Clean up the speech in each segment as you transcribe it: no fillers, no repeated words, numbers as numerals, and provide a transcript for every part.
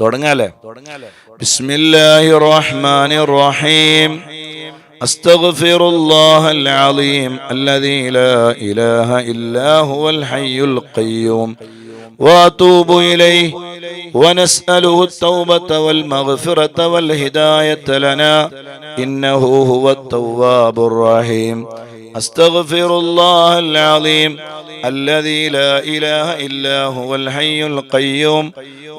തുടങ്ങാലേ. ബിസ്മില്ലാഹിർ റഹ്മാനിർ റഹീം. അസ്തഗ്ഫിറുല്ലാഹൽ അലീം അല്ലദീ ലാ ഇലാഹ ഇല്ലാ ഹുവൽ ഹയ്യുൽ ഖയ്യൂം വഅതൂബു ഇലൈഹി വനസ്അലുഹു التوبة والمغفرة والهداية لنا إنه هو التواب الرحيم. أستغفر الله العظيم الذي لا إله إلا هو الحي القيوم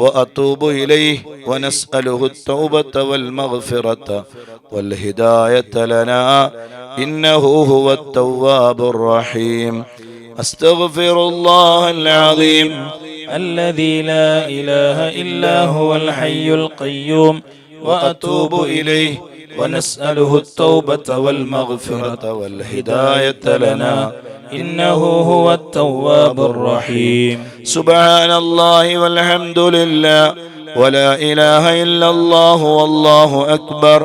وأتوب إليه ونسأله التوبة والمغفرة والهداية لنا إنه هو التواب الرحيم. أستغفر الله العظيم الذي لا إله إلا هو الحي القيوم وأتوب إليه ونسأله التوبة والمغفرة والهداية لنا إنه هو التواب الرحيم. سبحان الله والحمد لله ولا إله إلا الله والله أكبر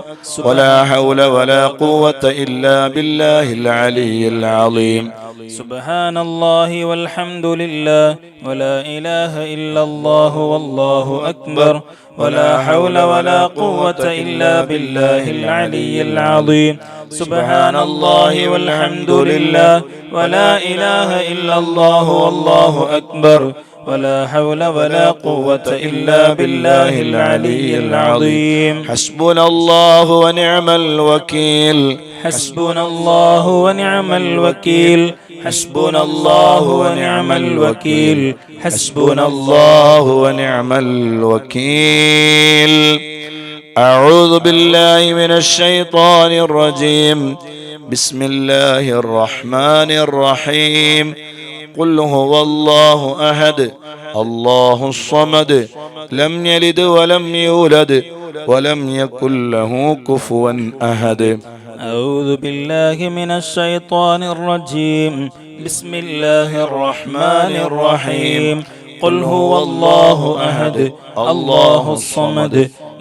ولا حول ولا قوة إلا بالله العلي العظيم. سبحان الله والحمد لله ولا إله إلا الله والله أكبر ولا حول ولا قوة إلا بالله العلي العظيم. سبحان الله والحمد لله ولا إله إلا الله والله أكبر ولا حول ولا قوة إلا بالله العلي العظيم. حسبنا الله ونعم الوكيل. حسبنا الله ونعم الوكيل. حسبنا الله ونعم الوكيل. حسبنا الله ونعم الوكيل. أعوذ بالله من الشيطان الرجيم. بسم الله الرحمن الرحيم. قل هو الله أحد الله الصمد لم يلد ولم يولد ولم يكن له كفوا أحد. أعوذ بالله من الشيطان الرجيم. بسم الله الرحمن الرحيم. قل هو الله أحد الله الصمد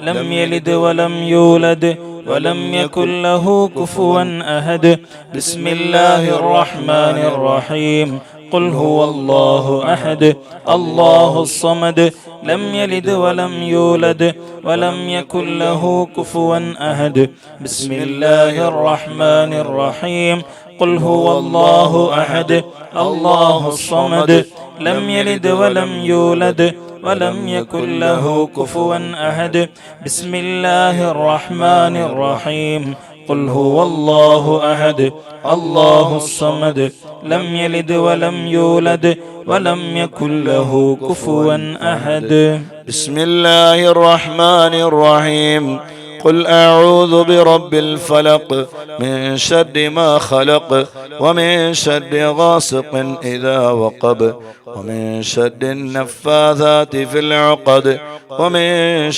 لم يلد ولم يولد ولم يكن له كفوا أحد. بسم الله الرحمن الرحيم. قل هو الله أحد الله الصمد لم يلد ولم يولد ولم يكن له كفوا أحد. بسم الله الرحمن الرحيم. قل هو الله أحد الله الصمد لم يلد ولم يولد ولم يكن له كفوا أحد. بسم الله الرحمن الرحيم. قل هو الله أحد الله الصمد لم يلد ولم يولد ولم يكن له كفوا أحد. بسم الله الرحمن الرحيم. قل أعوذ برب الفلق من شر ما خلق ومن شر غاسق إذا وقب ومن شر النفاثات في العقد ومن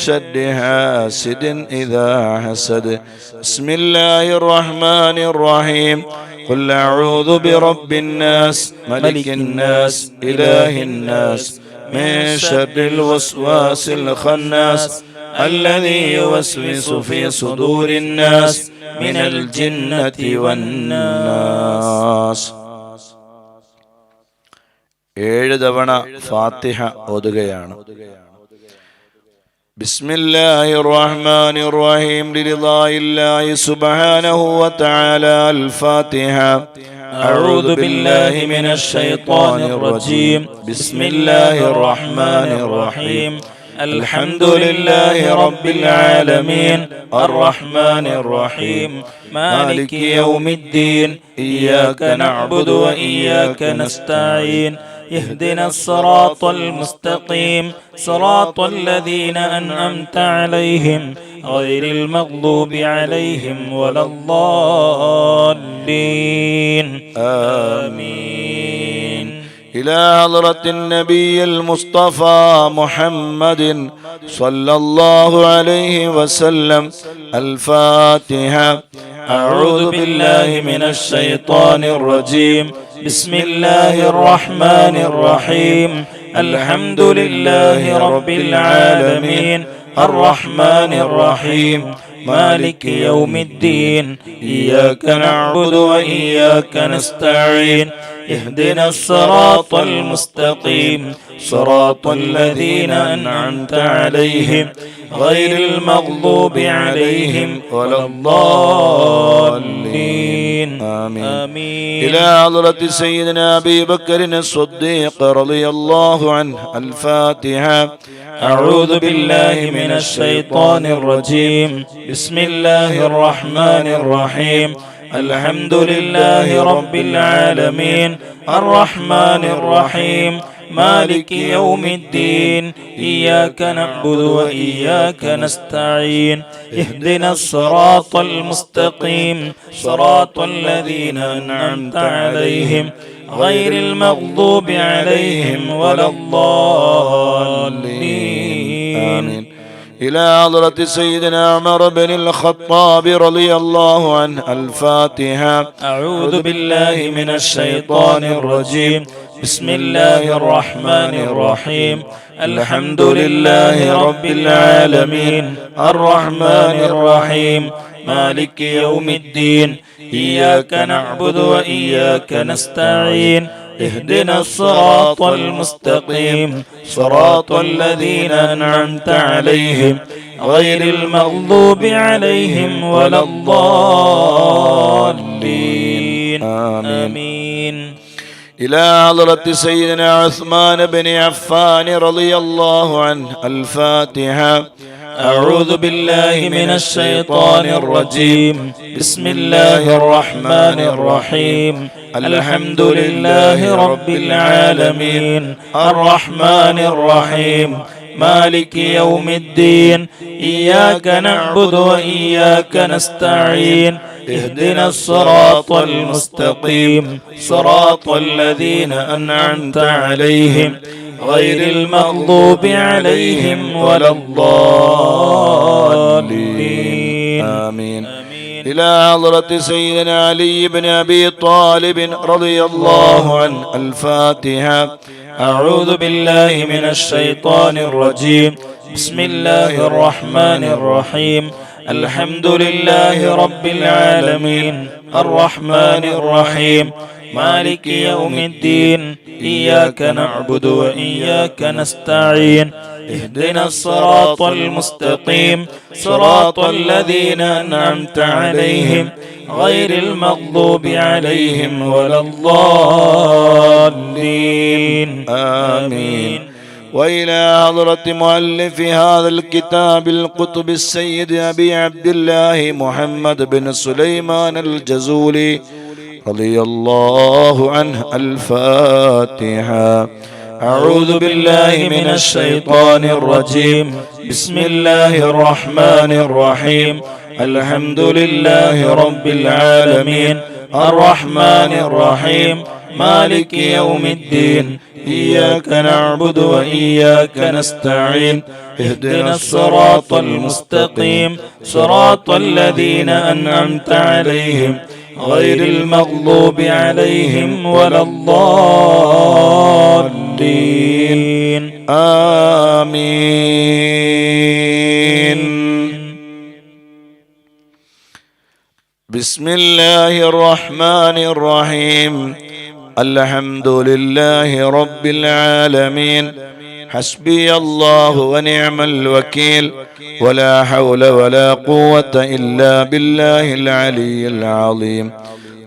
شر حاسد إذا حسد. بسم الله الرحمن الرحيم. قل أعوذ برب الناس ملك الناس إله الناس من شر الوسواس الخناس الذي يوسوس في صدور الناس من الجنة والناس. 7 തവണ ഫാത്തിഹ ഓതുകയാണ്. بسم الله الرحمن الرحيم. لرضاء الله سبحانه وتعالى. الفاتحة. أعوذ بالله من الشيطان الرجيم. بسم الله الرحمن الرحيم. الحمد لله رب العالمين الرحمن الرحيم مالك يوم الدين إياك نعبد وإياك نستعين اهدنا الصراط المستقيم صراط الذين أنعمت عليهم غير المغضوب عليهم ولا الضالين آمين. إلى حضرة النبي المصطفى محمد صلى الله عليه وسلم. الفاتحة. أعوذ بالله من الشيطان الرجيم. بسم الله الرحمن الرحيم. الحمد لله رب العالمين الرحمن الرحيم مالك يوم الدين إياك نعبد وإياك نستعين اهدنا الصراط المستقيم صراط الذين أنعمت عليهم غير المغضوب عليهم ولا الضالين. آمين. إلى حضرة سيدنا أبي بكر الصديق رضي الله عنه. الفاتحة. أعوذ بالله من الشيطان الرجيم. بسم الله الرحمن الرحيم. الحمد لله رب العالمين الرحمن الرحيم مالك يوم الدين إياك نعبد وإياك نستعين اهدنا الصراط المستقيم صراط الذين أنعمت عليهم غير المغضوب عليهم ولا الضالين. آمين. إلى حضرة سيدنا عمر بن الخطاب رضي الله عنه. الفاتحة. أعوذ بالله من الشيطان الرجيم. بسم الله الرحمن الرحيم. الحمد لله رب العالمين الرحمن الرحيم مالك يوم الدين إياك نعبد وإياك نستعين اهدنا الصراط المستقيم صراط الذين أنعمت عليهم غير المغضوب عليهم ولا الضالين. آمين. إلى حضرة سيدنا عثمان بن عفان رضي الله عنه. الفاتحة. أعوذ بالله من الشيطان الرجيم. بسم الله الرحمن الرحيم. الحمد لله رب العالمين الرحمن الرحيم مالك يوم الدين إياك نعبد وإياك نستعين اهدنا الصراط المستقيم صراط الذين أنعمت عليهم غير المغضوب عليهم ولا الضالين. آمين. إلى حضرة سيدنا علي بن أبي طالب رضي الله عنه. الفاتحة. أعوذ بالله من الشيطان الرجيم. بسم الله الرحمن الرحيم. الحمد لله رب العالمين الرحمن الرحيم مالك يوم الدين إياك نعبد وإياك نستعين اهدنا الصراط المستقيم صراط الذين أنعمت عليهم غير المغضوب عليهم ولا الضالين. آمين. وإلى حضرة مؤلف هذا الكتاب القطب السيد أبي عبد الله محمد بن سليمان الجزولي رضي الله عنه. الفاتحة. أعوذ بالله من الشيطان الرجيم. بسم الله الرحمن الرحيم. الحمد لله رب العالمين الرحمن الرحيم مالك يوم الدين إياك نعبد وإياك نستعين اهدنا الصراط المستقيم صراط الذين أنعمت عليهم غير المغضوب عليهم ولا الضالين. آمين. بسم الله الرحمن الرحيم. الحمد لله رب العالمين حسبي الله ونعم الوكيل ولا حول ولا قوة إلا بالله العلي العظيم.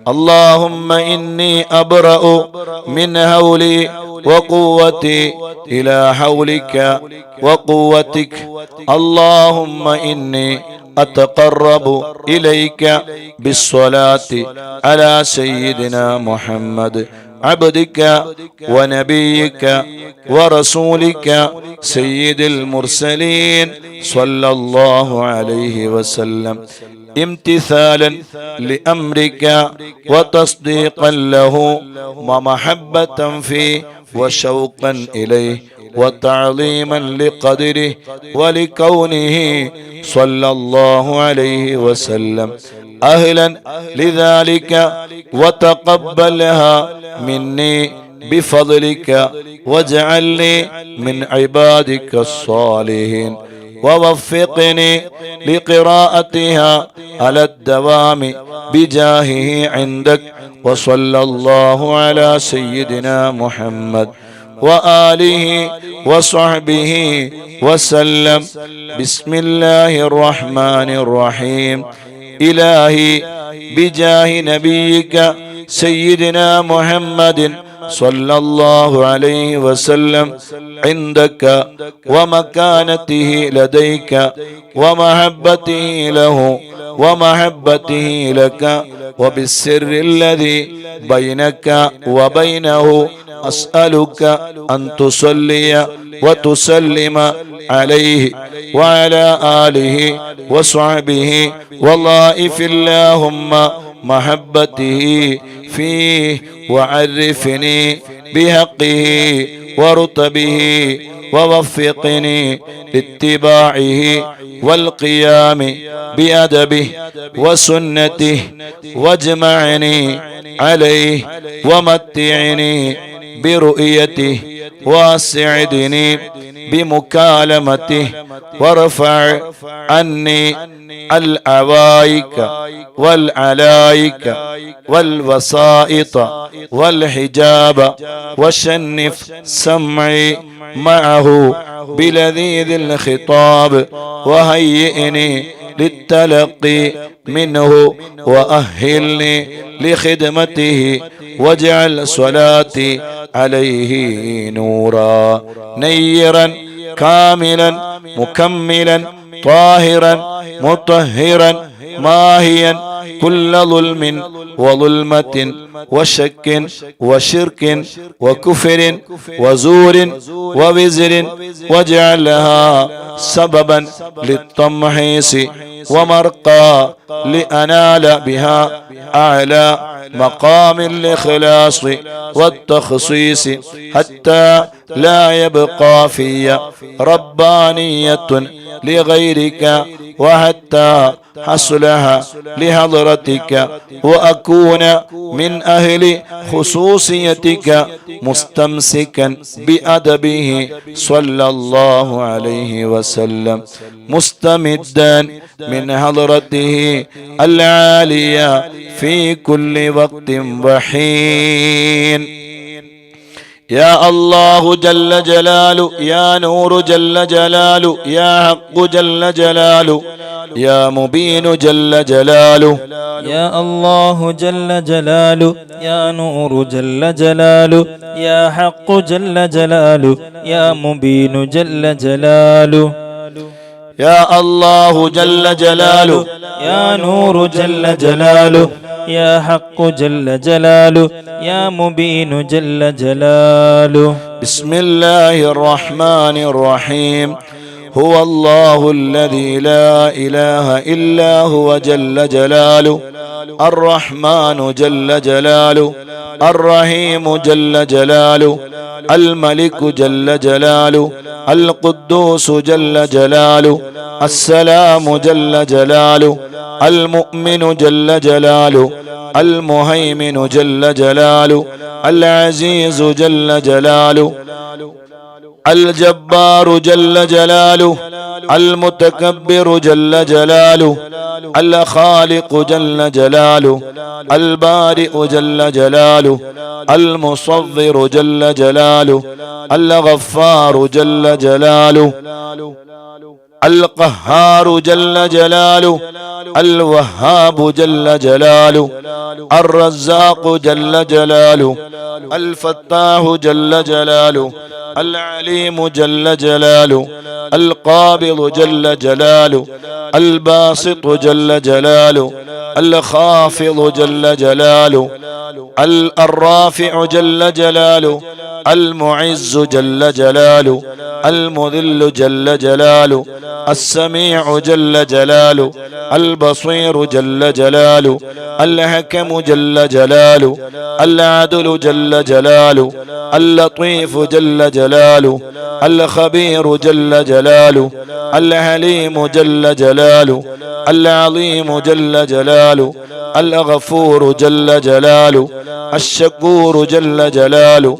اللهم إني أبرأ من هولي وقوتي إلى حولك وقوتك. اللهم إني أتقرب إليك بالصلاة على سيدنا محمد عبدك ونبيك ورسولك سيد المرسلين صلى الله عليه وسلم امتثالا لأمرك وتصديقا له ومحبة فيه وشوقا إليه وتعظيما لقدره ولكونه صلى الله عليه وسلم أهلا لذلك وتقبلها مني بفضلك واجعلني من عبادك الصالحين ووفقني لقراءتها على الدوام بجاهه عندك. وصلى الله على سيدنا محمد وآله وصحبه وسلم. بسم الله الرحمن الرحيم. إلهي بجاه نبيك سيدنا محمد صلى الله عليه وسلم عندك ومكانته لديك ومحبته له ومحبته لك وبالسر الذي بينك وبينه أسألك أن تصلي وتسلم عليه وعلى آله وصحبه وضائف اللهم محبته فيه وعرفني بحقه ورتبه ووفقني لاتباعه والقيام بأدبه وسنته واجمعني عليه ومتعني برؤيته واسعدني بمكالمته وارفع عني العوائك والعلائك والوسائط والحجاب وشنف سمعي معه بلذيذ الخطاب وهيئني للتلقي منه وأهلني لخدمته واجعل صلاتي عليه نورا نيرا كاملا مكملا طاهرا مطهرا ماهيا كل ظلم وظلمة وشك وشرك وكفر وزور ووزر واجعلها سببا للتمحيص ومرقى لأنال بها أعلى مقام الإخلاص والتخصيص حتى لا يبقى في ربانية لغيرك وحتى حصلها لحضرتك وأكون من أهل خصوصيتك مستمسكا بأدبه صلى الله عليه وسلم مستمدا من حضرته العالية في كل وقت وحين. يا الله جل جلاله يا نور جل جلاله يا حق جل جلاله يا مبين جل جلاله يا الله جل جلاله يا نور جل جلاله يا حق جل جلاله يا مبين جل جلاله يا الله جل جلاله يا نور جل جلاله يا حق جل جلاله يا مبين جل جلاله. بسم الله الرحمن الرحيم. هو الله الذي لا إله إلا هو جل جلاله الرحمن جل جلاله الرحيم جل جلاله الملك جل جلاله القدوس جل جلاله السلام جل جلاله المؤمن جل جلاله المهيمن جل جلاله العزيز جل جلاله الجبار جل جلاله المتكبر جل جلاله الخالق جل جلاله البارئ جل جلاله المصور جل جلاله الغفار جل جلاله القهار جل جلاله الوهاب جل جلاله الرزاق جل جلاله الفتاح جل جلاله العليم جل جلاله القابض جل جلاله الباسط جل جلاله الخافض جل جلاله الرافع جل جلاله المعز جل جلاله المذل جل جلاله السميع جل جلاله البصير جل جلاله الحكم جل جلاله العدل جل جلاله اللطيف جل جلاله الخبير جل جلاله الحليم جل جلاله العظيم جل جلاله الغفور جل جلاله الشكور جل جلاله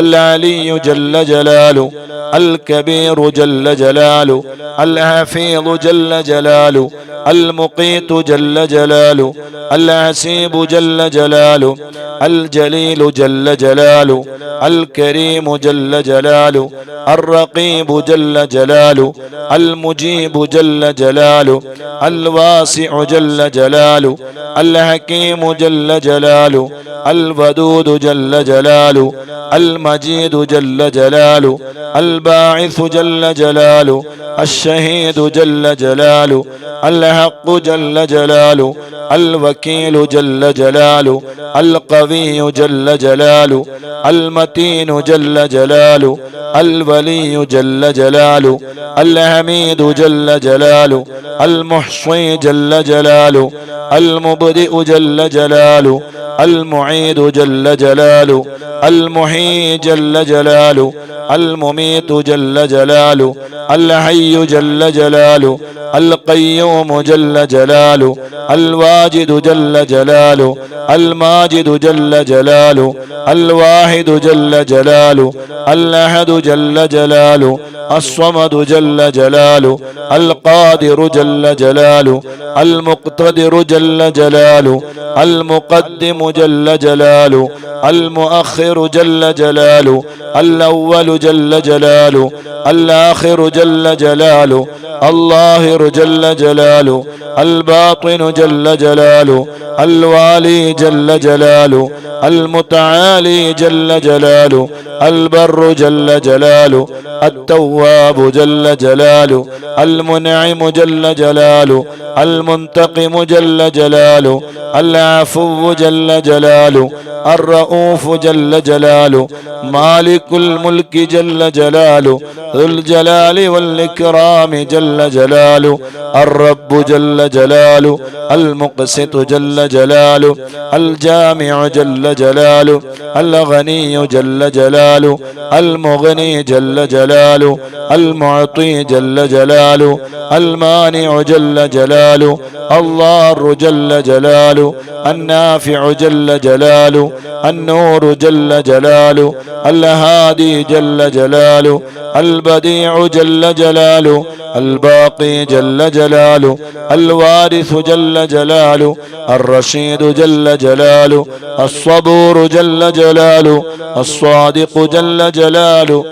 العلي جل جلاله، الكبير جل جلاله، الحفيظ جل جلاله، المقيت جل جلاله، العسيب جل جلاله، الجليل جل جلاله، الكريم جل جلاله، الرقيب جل جلاله، المجيب جل جلاله، الواسع جل جلاله، الحكيم جل جلاله، الودود جل جلاله، المجيد جل جلاله، الباعث جل جلاله، الشهيد جل جلاله، الحق جل جلاله، الوكيل جل جلاله، القوي جل جلاله، المتين جل جلاله، الولي جل جلاله، الحميد جل جلاله، المحصي جل جلاله، المبدئ جل جلاله، المعيد جل جلاله، المحيي جل جلاله، المميت جل جلاله، الحي جل جلاله، القيوم جل جلاله، الواجد جل جلاله، الماجد جل جلاله، الواحد جل جلاله، الأحد جل جلاله، الصمد جل جلاله، القادر جل جلاله، المقتدر جل جلاله، المقدم جل جلاله، المؤخر جل جلاله، الأول جل جلاله، الآخر جل جلاله، الظاهر جل جلاله، الباطن جل جلاله، الوالي جل جلاله، المتعالي جل جلاله، البر جل جلاله، التواب جل جلاله، المنعم جل جلاله، المنتقم جل جلاله، العفو جل جلاله، الرؤوف جل جلاله، مالك الملك جل جلاله، ذو الجلال والإكرام جل جلاله، الرب جل جلاله، المقسط جل جلاله، الجامع جل جلاله، الغني جل جلاله، المغني جل جلاله، المعطي جل جلاله، المانع جل جلاله، الضار جل جلاله، النافع جل جلاله، النور جل جلاله، الهادي جل جلاله، البديع جل جلاله، الباقي جل جلاله، الوارث جل جلاله، الرشيد جل جلاله، الصبور جل جلاله، الصادق جل جلاله،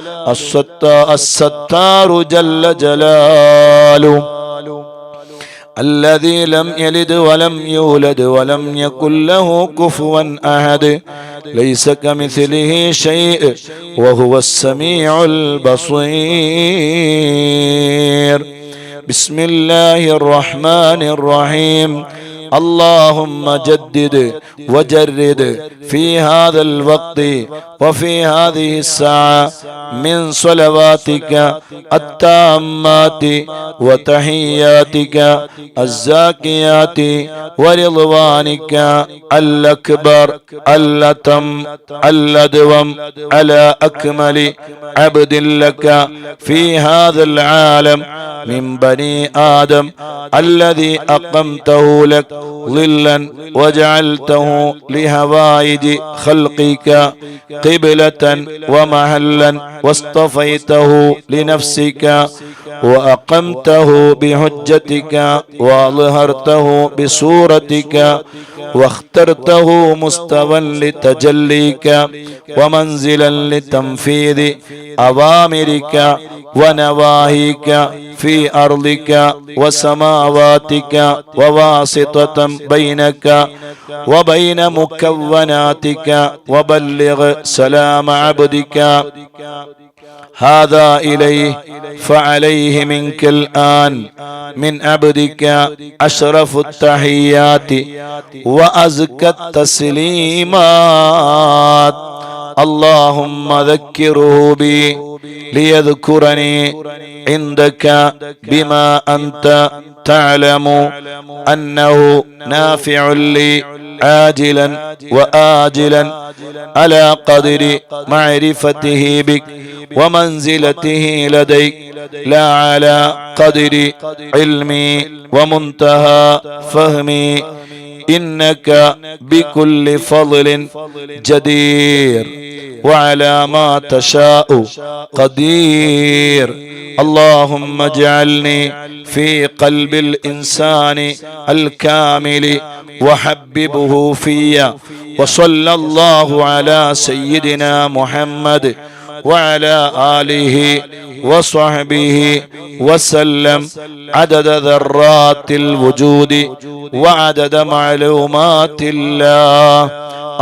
الستار جل جلاله، الذي لم يلد ولم يولد ولم يكن له كفوا أحد، ليس كمثله شيء وهو السميع البصير. بسم الله الرحمن الرحيم. اللهم جدد وجرد في هذا الوقت وفي هذه الساعة من صلواتك التامات وتحياتك الزاكيات ورضوانك الأكبر الأتم الأدوم على أكمل عبد لك في هذا العالم من بني آدم الذي أقمته لك ظلا وجعلته لهوائج خلقك قبلة ومحلا واصطفيته لنفسك وأقمته بحجتك وأظهرته بصورتك واخترته مستوى لتجليك ومنزلا لتنفيذ أوامرك ونواهيك في أرضك وسماواتك وواسطة بينك وبين مكوناتك وبلغ سلام عبدك هذا إليه فعليه منك الآن من عبدك أشرف التحيات وأزكى التسليمات. اللهم ذكره بي ليذكرني عندك بما أنت تعلم أنه نافع لي عاجلا وآجلا على قدر معرفته بك ومنزلته لديك لا على قدر علمي ومنتهى فهمي إنك بكل فضل جدير وعلى ما تشاء قدير. اللهم اجعلني في قلب الإنسان الكامل وحببه في. وصلى الله على سيدنا محمد وعلى آله وصحبه وسلم عدد ذرات الوجود وعدد معلومات الله.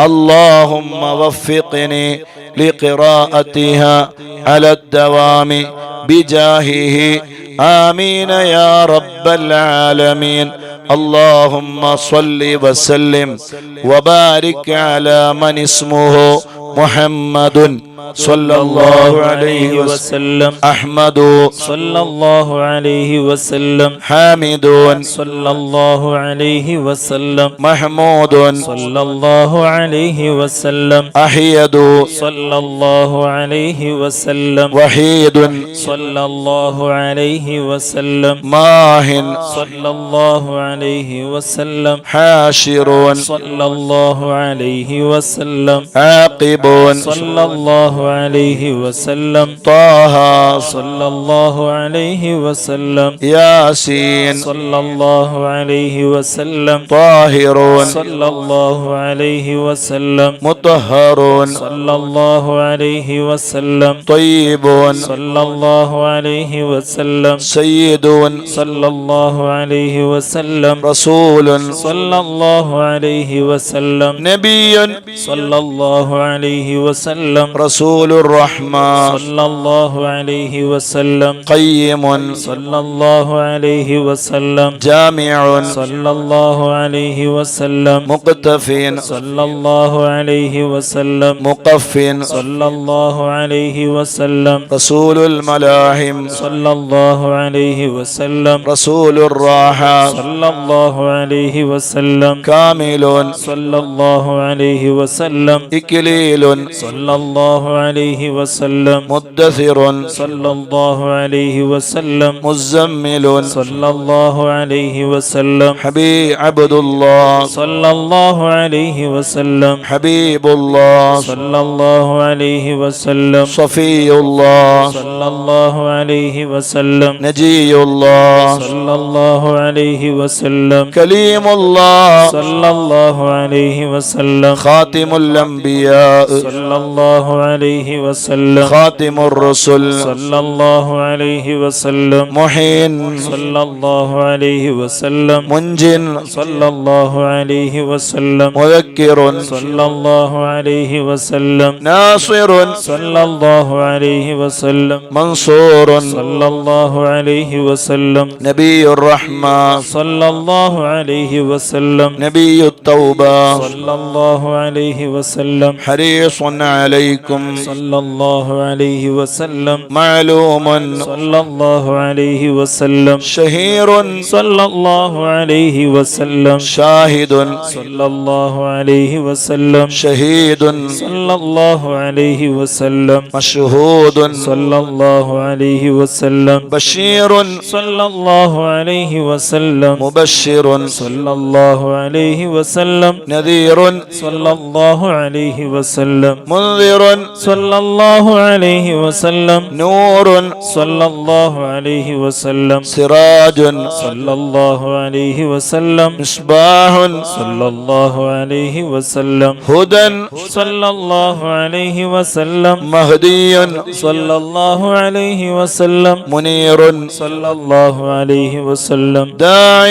اللهم وفقني لقراءتها على الدوام بجاهه آمين يا رب العالمين. اللهم صل وسلم وبارك على من اسمه محمد صلى الله عليه وسلم، أحمد صلى الله عليه وسلم، حامد صلى الله عليه وسلم، محمود صلى الله عليه وسلم، أحيد صلى الله عليه وسلم، وحيد صلى الله عليه وسلم، ماه صلى الله عليه وسلم، حاشر صلى الله عليه وسلم، عاقب صلى الله عليه وسلم، طه صلى الله عليه وسلم، ياسين صلى الله عليه وسلم، طاهر صلى الله عليه وسلم، مطهر صلى الله عليه وسلم، طيب صلى الله عليه وسلم، سيد صلى الله عليه وسلم، رسول صلى الله عليه وسلم، نبي صلى الله عليه وسلم، رسول الرحمة صلى الله عليه وسلم، قيم صلى الله عليه وسلم، جامع صلى الله عليه وسلم، مقتف صلى الله عليه وسلم، مقف صلى الله عليه وسلم، رسول الملاحم صلى الله عليه وسلم، رسول الراحة صلى الله عليه وسلم، كامل صلى الله عليه وسلم، إكليل صلى الله عليه وسلم، مدثر صلى الله عليه وسلم، مزمل صلى الله عليه وسلم، حبيب عبد الله صلى الله عليه وسلم، حبيب الله صلى الله عليه وسلم، صفي الله صلى الله عليه وسلم، نجي الله صلى الله عليه وسلم، كليم الله صلى الله عليه وسلم، خاتم الأنبياء صلى الله عليه وسلم، خاتم الرسل صلى الله عليه وسلم، محين صلى الله عليه وسلم، منج صلى الله عليه وسلم، مذكر صلى الله عليه وسلم، ناصر صلى الله عليه وسلم، منصور صلى الله عليه وسلم، نبي الرحمة صلى الله عليه وسلم، نبي التوبة صلى الله عليه وسلم، حريص عليكم صلى الله عليه وسلم، معلوم صلى الله عليه وسلم، شهير صلى الله عليه وسلم، شاهد صلى الله عليه وسلم، شهيد صلى الله عليه وسلم، مشهود صلى الله عليه وسلم، بشير صلى الله عليه وسلم، مبشر صلى الله عليه وسلم، نذير صلى الله عليه وسلم، منذر صلى الله عليه وسلم، نور صلى الله عليه وسلم، سراج صلى الله عليه وسلم، مصباح صلى الله عليه وسلم، هدى صلى الله عليه وسلم، مهدي صلى الله عليه وسلم، منير صلى الله عليه وسلم، داع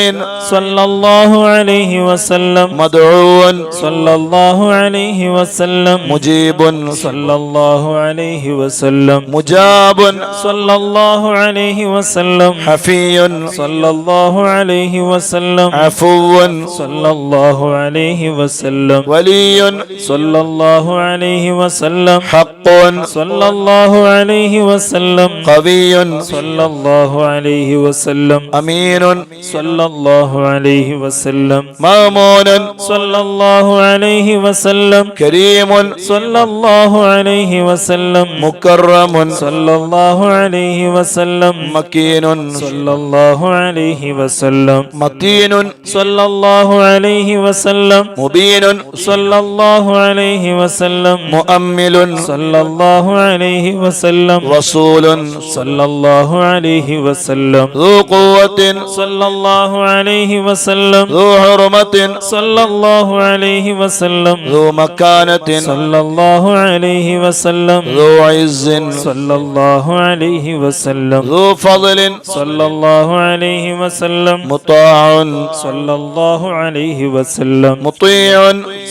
صلى الله عليه وسلم، مدعو صلى الله عليه وسلم، مجيب صلى الله عليه وسلم، مجاب صلى الله عليه وسلم، حفي صلى الله عليه وسلم، عفو صلى الله عليه وسلم، ولي صلى الله عليه وسلم، حق صلى الله عليه وسلم، قوي صلى الله عليه وسلم، أمين صلى الله عليه وسلم، مأمون صلى الله عليه وسلم، كريم صلى الله عليه وسلم مكرم صلى الله عليه وسلم مكين صلى الله عليه وسلم متين صلى الله عليه وسلم مبين صلى الله عليه وسلم مؤمل صلى الله عليه وسلم رسول صلى الله عليه وسلم ذو قوة صلى الله عليه وسلم ذو حرمة صلى الله عليه وسلم ذو مكانة صلى الله عليه وسلم ذو عز صلى الله عليه وسلم ذو فضل صلى الله عليه وسلم مطاع صلى الله عليه وسلم مطيع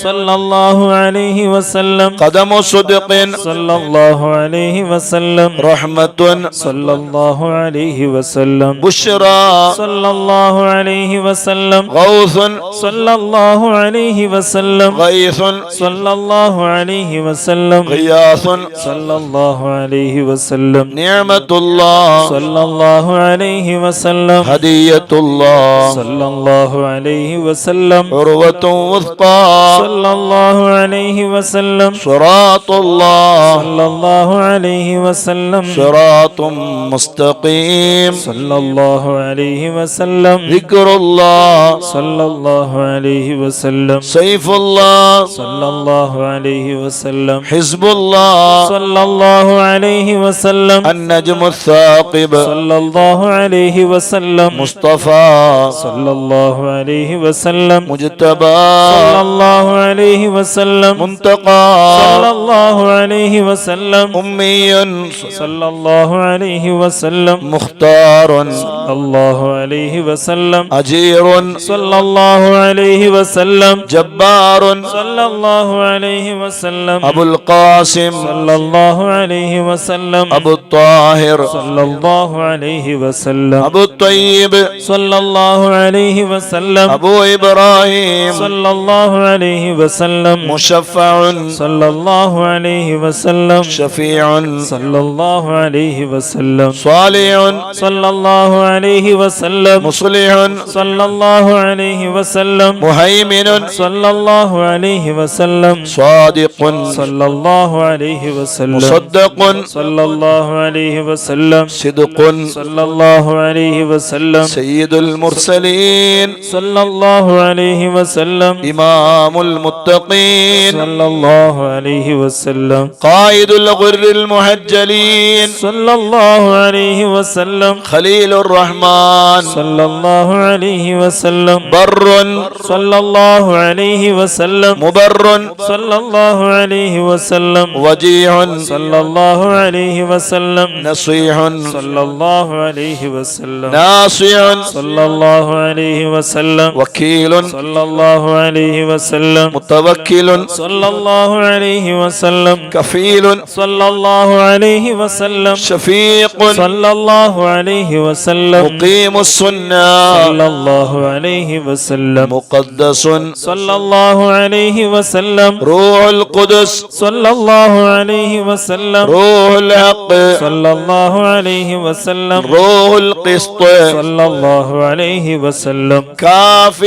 صلى الله عليه وسلم قدم صدق صلى الله عليه وسلم رحمة صلى الله عليه وسلم بشرى صلى الله عليه وسلم غوث صلى الله عليه وسلم غيث صلى الله عليه وسلم غياث صلى الله عليه وسلم نعمة الله صلى الله عليه وسلم هدية الله صلى الله عليه وسلم عروة وثقى صلى الله عليه وسلم صراط الله صلى الله عليه وسلم صراط مستقيم صلى الله عليه وسلم ذكر الله صلى الله عليه وسلم سيف الله صلى الله عليه وسلم حزب الله صلى الله عليه وسلم النجم الثاقب صلى الله عليه وسلم مصطفى صلى الله عليه وسلم مجتبى صلى الله عليه وسلم منتقى صلى الله عليه وسلم أمي صلى الله عليه وسلم مختار صلى الله عليه وسلم أجير صلى الله عليه وسلم جبار صلى الله عليه وسلم أبو القاسم صلى الله عليه وسلم أبو الطاهر صلى الله عليه وسلم أبو الطيب صلى الله عليه وسلم أبو إبراهيم صلى الله عليه وسلم مشفع صلى الله عليه وسلم شفيع صلى الله عليه وسلم صالح صلى الله عليه وسلم مصلح صلى الله عليه وسلم مهيمن صلى الله عليه وسلم صادق صلى الله عليه وسلم مصدق صلى الله عليه وسلم صدق صلى الله عليه وسلم سيد المرسلين صلى الله عليه وسلم إمام المتقين صلى الله عليه وسلم قائد الغر المحجلين صلى الله عليه وسلم خليل الرحمن صلى الله عليه وسلم بر صلى الله عليه وسلم مبر صلى الله عليه وسلم وجيع صلى الله عليه وسلم نصيح صلى الله عليه وسلم ناصع صلى الله عليه وسلم وكيل صلى الله عليه وسلم متوكل صلى الله عليه وسلم كفيل صلى الله عليه وسلم شفيق صلى الله عليه وسلم مقيم السنة صلى الله عليه وسلم مقدس صلى الله عليه وسلم روح القدس صلى الله عليه وسلم روح الحق صلى الله عليه وسلم روح القسط صلى الله عليه وسلم كاف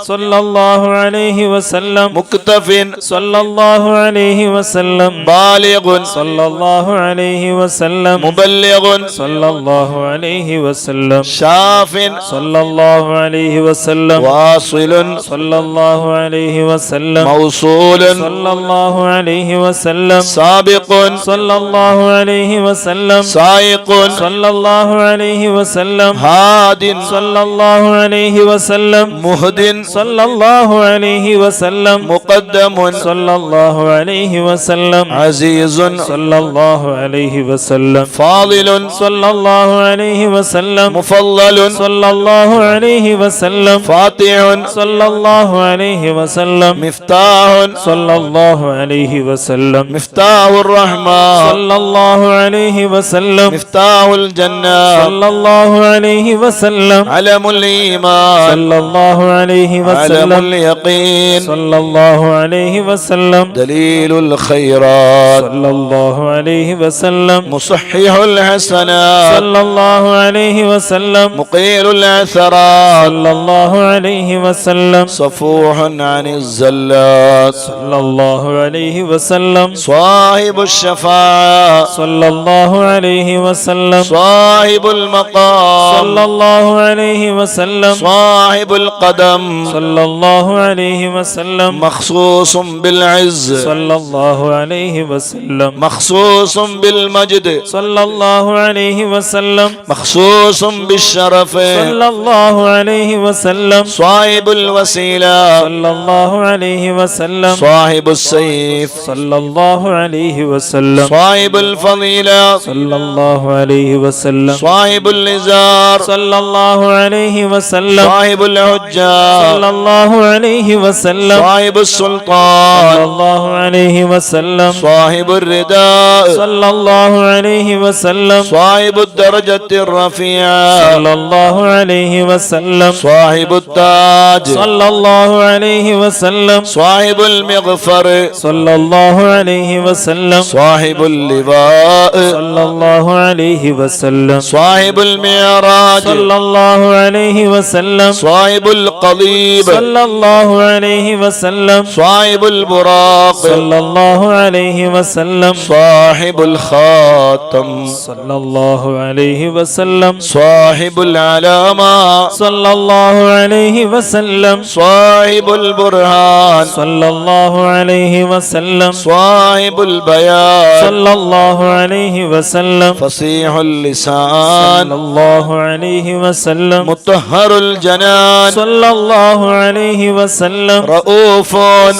صلى الله عليه وسلم مكتف صلى الله عليه وسلم بالغ صلى الله عليه وسلم مبلغ صلى الله عليه وسلم شاف صلى الله عليه وسلم واصل صلى الله عليه وسلم موصول صلى الله عليه وسلم سابق صلى الله عليه وسلم سائق صلى الله عليه وسلم هاد صلى الله عليه وسلم مهد صلى الله عليه وسلم مقدم صلى الله عليه وسلم عزيز صلى الله عليه وسلم فاضل صلى الله عليه وسلم مفضل صلى الله عليه وسلم فاتح صلى الله عليه وسلم مفتاح صلى الله عليه وسلم مفتاح الرحمن صلى الله عليه وسلم مفتاح الجنة صلى الله عليه وسلم علم الإيمان صلى الله عليه وسلم عالم اليقين صلى الله عليه وسلم دليل الخيرات صلى الله عليه وسلم مصحح الحسنات صلى الله عليه وسلم مقيل العثرات صلى الله عليه وسلم صفوح عن الزلات صلى الله عليه وسلم صاحب الشفاعة صلى الله عليه وسلم صاحب المقام صلى الله عليه وسلم صاحب القدم صلى الله عليه وسلم مخصوص بالعز صلى الله عليه وسلم مخصوص بالمجد صلى الله عليه وسلم مخصوص بالشرف صلى الله عليه وسلم صاحب الوسيلة صلى الله عليه وسلم صاحب السيف صلى الله عليه وسلم صاحب الفضيلة صلى الله عليه وسلم صاحب الإزار صلى الله عليه وسلم صاحب الحجة صلى الله عليه وسلم صاحب صلى السلطان الله عليه وسلم صاحب الرداء صلى الله عليه وسلم صاحب الدرجة الرفيعة صلى الله عليه وسلم صاحب التاج صلى الله عليه وسلم صاحب المغفر صلى الله عليه وسلم صاحب اللواء صلى الله عليه وسلم صاحب المعراج صلى الله عليه وسلم صاحب القضيب صلى الله عليه وسلم صاحب البراق صلى الله عليه وسلم صاحب الخاتم صلى الله عليه وسلم صاحب العلامة صلى الله عليه وسلم صاحب البرهان صلى الله عليه وسلم صاحب البيان صلى الله عليه وسلم فصيح صلى اللسان الله عليه وسلم مطهر الجنان صلى الله عليه وسلم رؤوف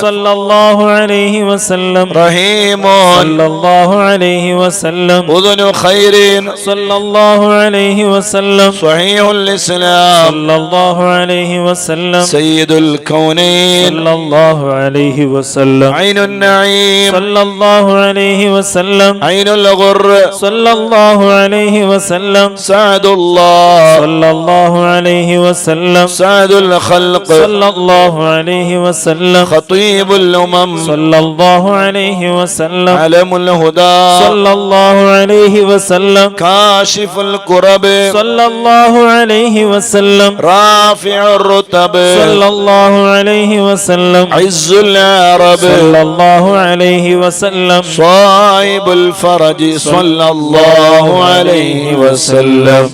صلى الله عليه وسلم رحيم صلى الله عليه وسلم أذن خير صلى الله عليه وسلم صحيح الإسلام صلى الله عليه وسلم سيد الكونين صلى الله عليه وسلم عين النعيم صلى الله عليه وسلم عين الغر صلى الله عليه وسلم سعد الله صلى الله عليه وسلم سعد الخلق صلى الله عليه وسلم خطيب الأمم صلى الله عليه وسلم علم الهدى صلى الله عليه وسلم كاشف الكرب صلى الله عليه وسلم رافع الرتب صلى الله عليه وسلم عز العرب صلى الله عليه وسلم صاحب الفرج صلى الله عليه وسلم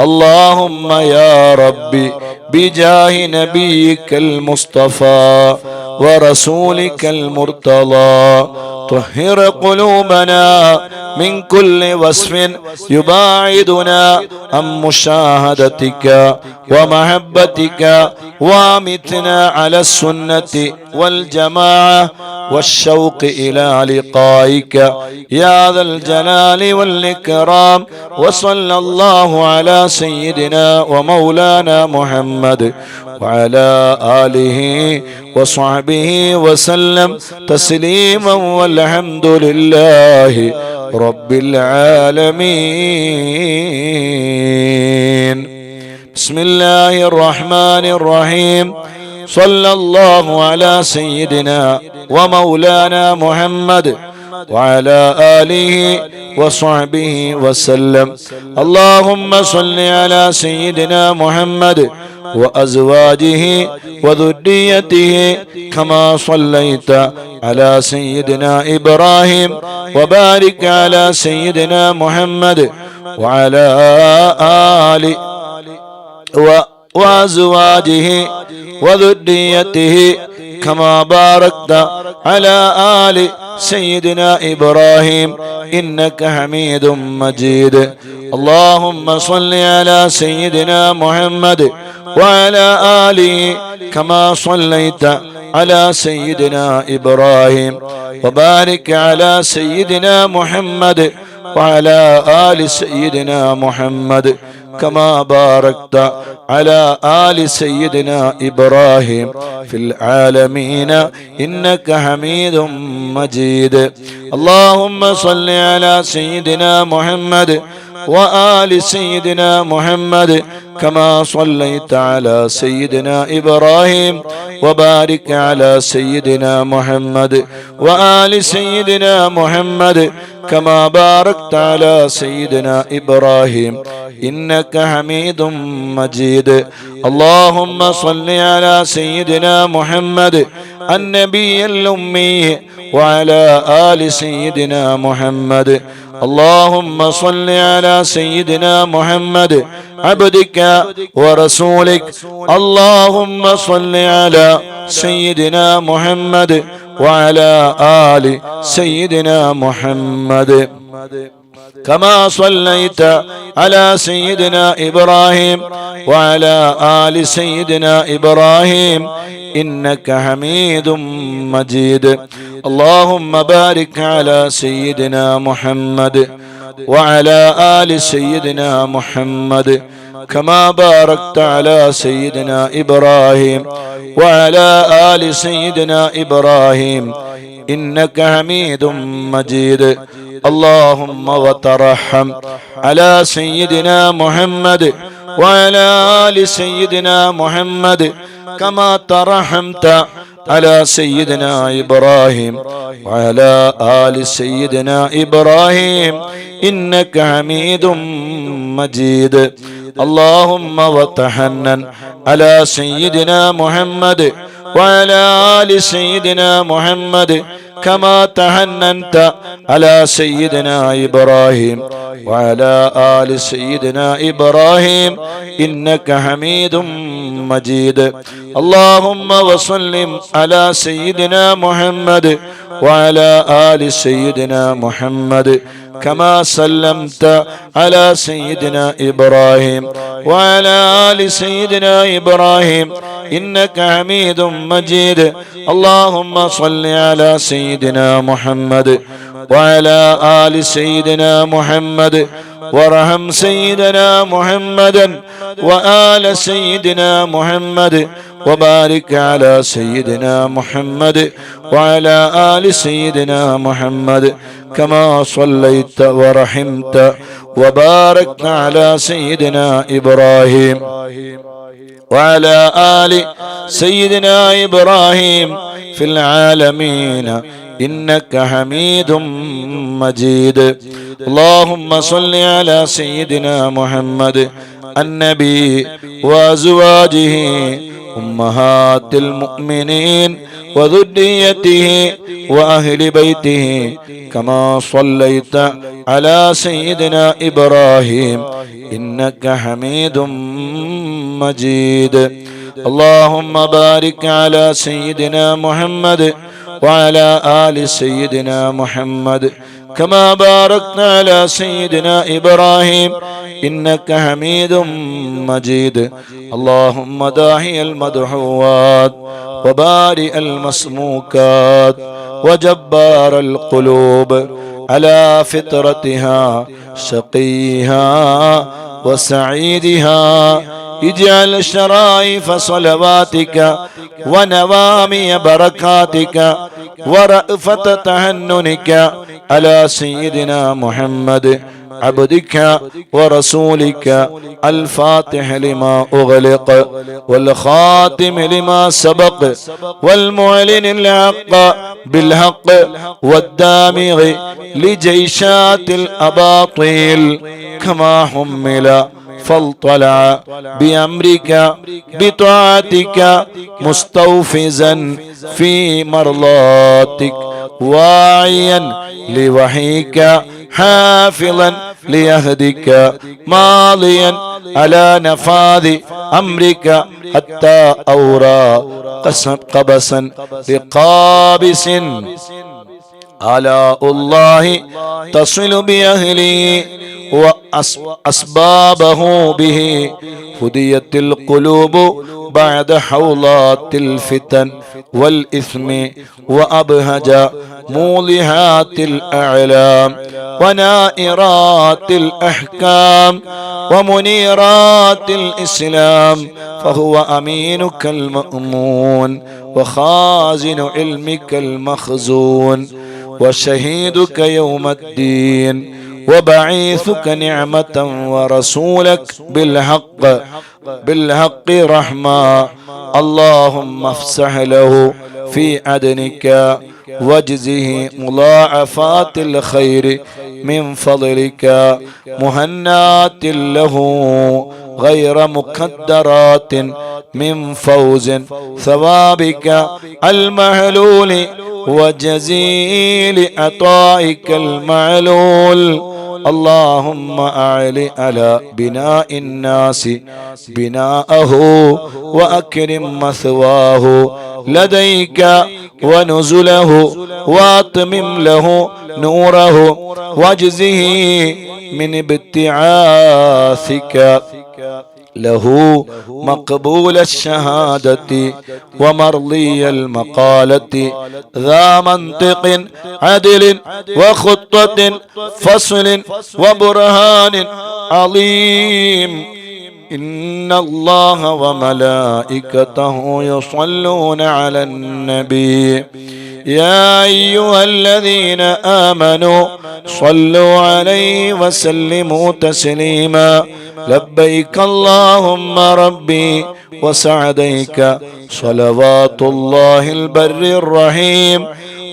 اللهم يا ربي بجاه نبيك المصطفى ورسولك المرتضى طهر قلوبنا من كل وصف يباعدنا عن مشاهدتك ومحبتك وامتنا على السنة والجماعة والشوق إلى لقائك يا ذا الجلال والإكرام وصلى الله على سيدنا ومولانا محمد وعلى آله وصحبه وسلم تسليما والحمد لله رب العالمين. بسم الله الرحمن الرحيم. صلى الله على سيدنا ومولانا محمد وعلى آله وصحبه وسلم. اللهم صل على سيدنا محمد وأزواجه وذريته كما صليت على سيدنا إبراهيم وبارك على سيدنا محمد وعلى آله وأزواجه وذريته كما باركت على آل سيدنا إبراهيم إنك حميد مجيد. اللهم صل على سيدنا محمد وعلى آله كما صليت على سيدنا إبراهيم وبارك على سيدنا محمد وعلى آل سيدنا محمد كما باركت على آل سيدنا إبراهيم في العالمين إنك حميد مجيد. اللهم صل على سيدنا محمد وآل سيدنا محمد كما صليت على سيدنا إبراهيم وبارك على سيدنا محمد وآل سيدنا محمد كما باركت على سيدنا إبراهيم إنك حميد مجيد. اللهم صل على سيدنا محمد النبي الأمي وعلى آل سيدنا محمد. اللهم صل على سيدنا محمد عبدك ورسولك. اللهم صل على سيدنا محمد وعلى آل سيدنا محمد كما صليت على سيدنا إبراهيم وعلى آل سيدنا إبراهيم إنك حميد مجيد. اللهم بارك على سيدنا محمد وعلى آل سيدنا محمد كما باركت على سيدنا إبراهيم وعلى آل سيدنا إبراهيم إنك حميد مجيد. اللهم وترحم على سيدنا محمد وعلى آل سيدنا محمد كما ترحمت على سيدنا إبراهيم وعلى آل سيدنا إبراهيم إنك حميد مجيد. اللهم وتحنن على سيدنا محمد وعلى آل سيدنا محمد كما تحننت على سيدنا إبراهيم وعلى آل سيدنا إبراهيم إنك حميد مجيد. اللهم وسلم على سيدنا محمد وعلى آل سيدنا محمد كما سلمت على سيدنا إبراهيم وعلى آل سيدنا إبراهيم إنك حميد مجيد. اللهم صل على سيدنا محمد وعلى آل سيدنا محمد وارحم سيدنا محمدا وآل سيدنا محمد وبارك على سيدنا محمد وعلى آل سيدنا محمد كما صليت ورحمت وباركت على سيدنا إبراهيم وعلى آل سيدنا إبراهيم في العالمين إنك حميد مجيد. اللهم صل على سيدنا محمد النبي وأزواجه أمهات المؤمنين وذريته وأهل بيته كما صليت على سيدنا إبراهيم إنك حميد مجيد. اللهم بارك على سيدنا محمد وعلى آل سيدنا محمد كما باركت على سيدنا إبراهيم إنك حميد مجيد. اللهم داعي المدعوات وبارئ المسموكات وجبار القلوب على فطرتها شقيها وسعيدها اجعل شرائف صلواتك ونوامي بركاتك ورأفة تهننك على سيدنا محمد عبدك ورسولك الفاتح لما أغلق والخاتم لما سبق والمعلن الحق بالحق والدامغ لجيشات الأباطيل كما حمل فاطلع بأمرك بطاعتك مستوفزا في مرضاتك واعيا لوحيك حافظا ليهدك ماضيا على نفاذ أمرك حتى أورى قبسا لقابس آلاء الله تصل بأهله وأسبابه به هديت القلوب بعد حولات الفتن والإثم وأبهج مولهات الأعلام ونائرات الأحكام ومنيرات الإسلام فهو أمينك المأمون وخازن علمك المخزون وشهيدك يوم الدين وبعيثك نعمة ورسولك بالحق رحمة. اللهم افسح له في عدنك واجزه مضاعفات الخير من فضلك، مهنات له غير مقدرات من فوز ثوابك المعلول وجزيل عطائك المعلول. اللهم أعل على بناء الناس بناءه وأكرم مثواه لديك ونزله واتمم له نوره واجزه من ابتعاثك له مقبول الشهادة ومرضي المقالة، ذا منطق عدل وخطة فصل وبرهان عظيم. إن الله وملائكته يصلون على النبي يا أيها الذين آمنوا صلوا عليه وسلموا تسليما. لبيك اللهم ربي وسعديك، صلوات الله البر الرحيم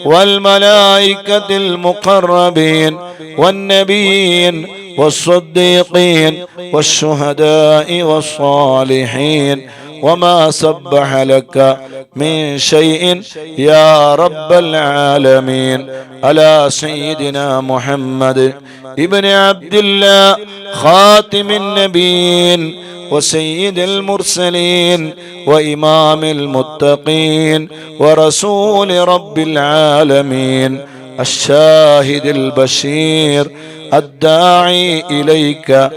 والملائكة المقربين والنبيين والصديقين والشهداء والصالحين، وما سبح لك من شيء يا رب العالمين. على سيدنا محمد ابن عبد الله خاتم النبيين وسيد المرسلين وإمام المتقين ورسول رب العالمين، الشاهد البشير الداعي إليك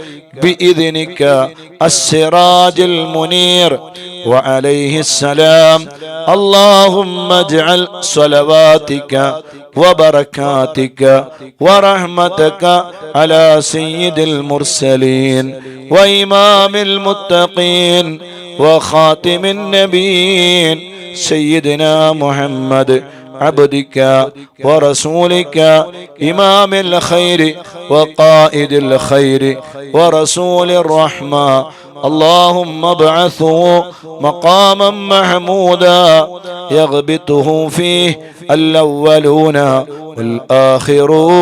بإذنك السراج المنير، وعليه السلام. اللهم اجعل صلواتك وبركاتك ورحمتك على سيد المرسلين وإمام المتقين وخاتم النبيين سيدنا محمد عبدك ورسولك إمام الخير وقائد الخير ورسول الرحمة. اللهم ابعثه مقاما محمودا يغبطه فيه الأولون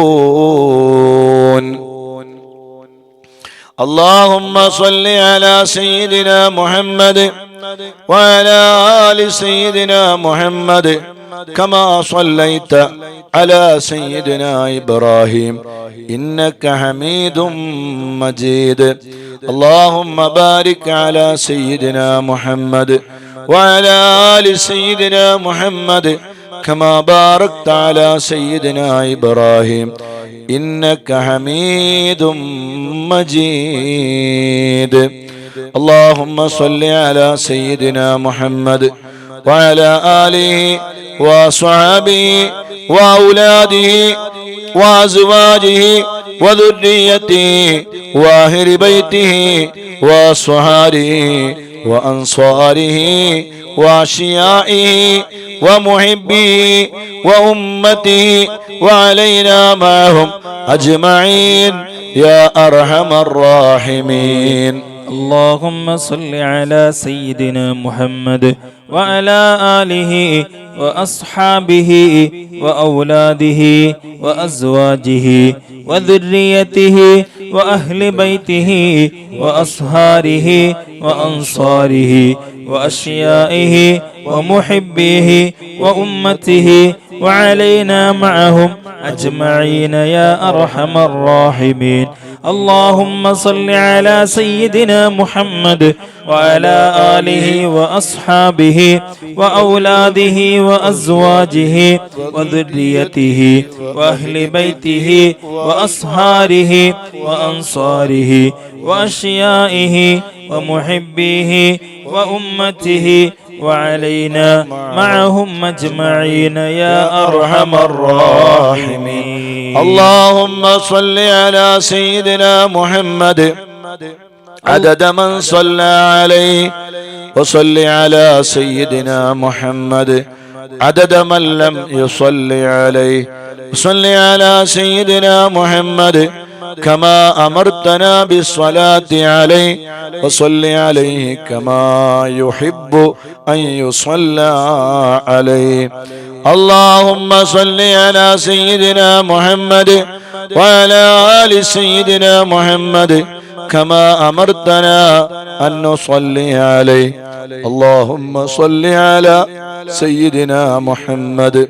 والآخرون. اللهم صل على سيدنا محمد وعلى آل سيدنا محمد كما صليت على سيدنا إبراهيم إنك حميد مجيد. اللهم بارك على سيدنا محمد وعلى آل سيدنا محمد كما باركت على سيدنا إبراهيم إنك حميد مجيد. اللهم صل على سيدنا محمد وعلى آله وصحبه وأولاده وأزواجه وذريته وأهل بيته وأصهاره وأنصاره وأشيائه ومحبيه وأمته وعلينا معهم أجمعين يا أرحم الراحمين. اللهم صل على سيدنا محمد وعلى آله وأصحابه وأولاده وأزواجه وذريته وأهل بيته وأصهاره وأنصاره وأشيائه ومحبيه وأمته وعلينا معهم أجمعين يا أرحم الراحمين. اللهم صل على سيدنا محمد وعلى آله وأصحابه وأولاده وأزواجه وذريته وأهل بيته وأصهاره وأنصاره وأشيائه ومحبيه وأمته وعلينا معهم أجمعين يا أرحم الراحمين. اللهم صل على سيدنا محمد عدد من صلى عليه، وصل على سيدنا محمد عدد من لم يصل عليه، وصل على سيدنا محمد كما أمرتنا بالصلاة عليه وصل عليه كما يحب أن يصلى عليه. اللهم صل على سيدنا محمد وعلى آل سيدنا محمد كما أمرتنا أن نصلي عليه. اللهم صل على سيدنا محمد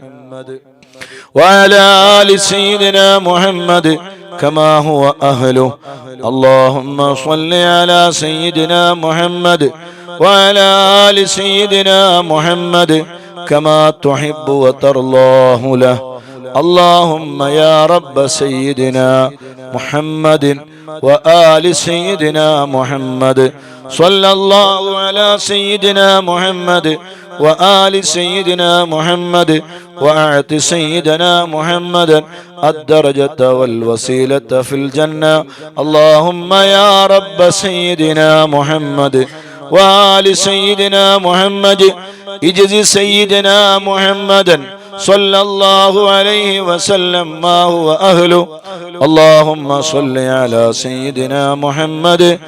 وعلى آل سيدنا محمد كما هو أهله. اللهم صل على سيدنا محمد وعلى آل سيدنا محمد كما تحب وترضاه له. اللهم يا رب سيدنا محمد وآل سيدنا محمد صلى الله على سيدنا محمد وآل سيدنا محمد وأعط سيدنا محمد الدرجة والوسيلة في الجنة. اللهم يا رب سيدنا محمد وآل سيدنا محمد اجز سيدنا محمدا صلى الله عليه وسلم ما هو أهله. اللهم صل على سيدنا محمد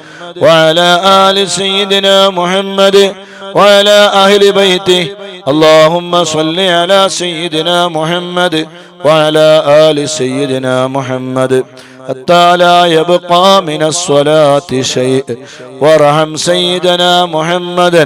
وعلى آل سيدنا محمد وعلى أهل بيته. اللهم صل على سيدنا محمد وعلى آل سيدنا محمد حتى لا يبقى من الصلاة شيء. وارحم سيدنا محمدا